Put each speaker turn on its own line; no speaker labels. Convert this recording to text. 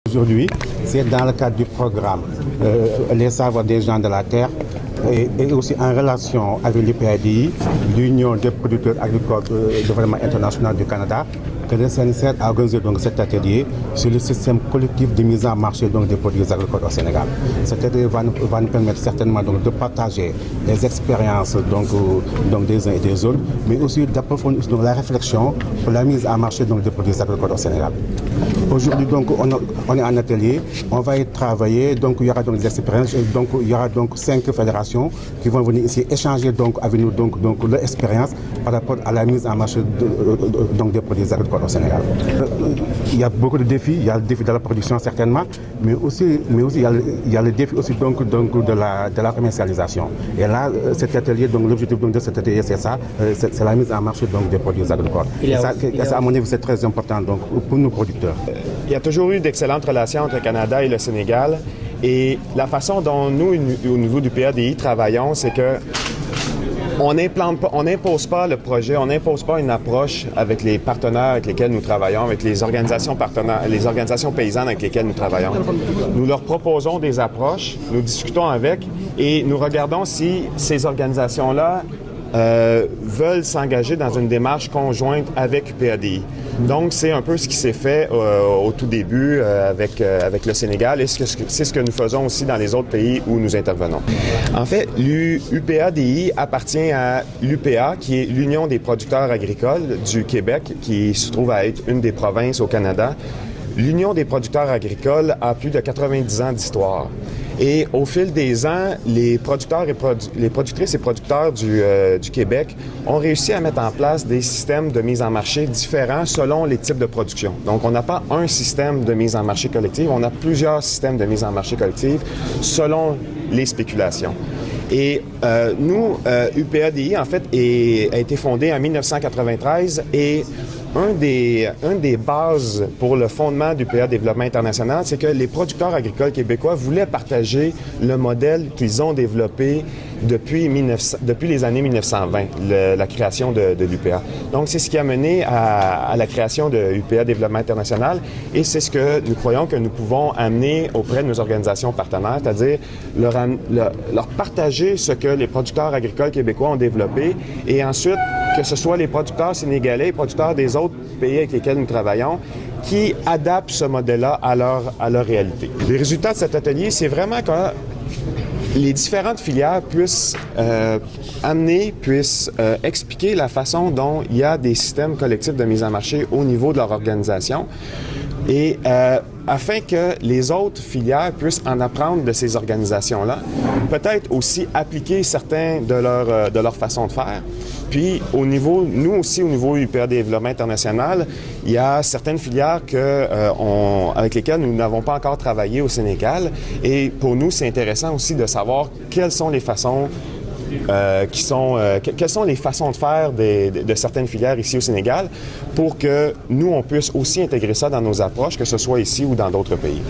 Aujourd'hui, c'est dans le cadre du programme Les Savoirs des gens de la Terre et aussi en relation avec l'UPADI, l'Union des producteurs agricoles de développement international du Canada, que le CNCR a organisé donc cet atelier sur le système collectif de mise en marché donc, des produits agricoles au Sénégal. Cet atelier va nous permettre certainement donc, de partager les expériences donc des uns et des autres, mais aussi d'approfondir la réflexion pour la mise en marché donc, des produits agricoles au Sénégal. Aujourd'hui, donc, on est en atelier, on va y travailler, donc il y aura donc des expériences, donc il y aura donc 5 fédérations qui vont venir ici échanger donc avec nous donc leur expérience par rapport à la mise en marché donc des produits agricoles au Sénégal. Il y a beaucoup de défis, il y a le défi de la production certainement, mais aussi il y a le défi aussi donc de la commercialisation. Et là, cet atelier, donc l'objectif de cet atelier, c'est ça, c'est la mise en marché donc des produits agricoles. Et ça, à mon avis, c'est très important donc pour nos producteurs.
Il y a toujours eu d'excellentes relations entre le Canada et le Sénégal. Et la façon dont nous, au niveau du PADI, travaillons, c'est que on n'impose pas le projet, on n'impose pas une approche avec les partenaires avec lesquels nous travaillons, avec les organisations partenaires, les organisations paysannes avec lesquelles nous travaillons. Nous leur proposons des approches, nous discutons avec et nous regardons si ces organisations-là veulent s'engager dans une démarche conjointe avec UPADI. Donc, c'est un peu ce qui s'est fait au tout début avec le Sénégal et c'est ce que nous faisons aussi dans les autres pays où nous intervenons. En fait, l'UPADI appartient à l'UPA, qui est l'Union des producteurs agricoles du Québec, qui se trouve à être une des provinces au Canada. L'Union des producteurs agricoles a plus de 90 ans d'histoire. Et au fil des ans, les producteurs et les productrices et producteurs du Québec ont réussi à mettre en place des systèmes de mise en marché différents selon les types de production. Donc, on n'a pas un système de mise en marché collective, on a plusieurs systèmes de mise en marché collective selon les spéculations. Et nous, UPADI, en fait, a été fondé en 1993 et un des bases pour le fondement du PA Développement international, c'est que les producteurs agricoles québécois voulaient partager le modèle qu'ils ont développé depuis les années 1920, la création de l'UPA. Donc, c'est ce qui a mené à la création de UPA Développement international et c'est ce que nous croyons que nous pouvons amener auprès de nos organisations partenaires, c'est-à-dire leur partager ce que les producteurs agricoles québécois ont développé et ensuite que ce soit les producteurs sénégalais, les producteurs des autres pays avec lesquels nous travaillons, qui adaptent ce modèle-là à leur réalité. Les résultats de cet atelier, c'est vraiment que les différentes filières puissent expliquer la façon dont il y a des systèmes collectifs de mise en marché au niveau de leur organisation et afin que les autres filières puissent en apprendre de ces organisations-là, peut-être aussi appliquer certains de leur façon de faire. Puis, nous aussi, au niveau UPA Développement international, il y a certaines filières avec lesquelles nous n'avons pas encore travaillé au Sénégal. Et pour nous, c'est intéressant aussi de savoir quelles sont les façons quelles sont les façons de faire de certaines filières ici au Sénégal pour que nous, on puisse aussi intégrer ça dans nos approches, que ce soit ici ou dans d'autres pays.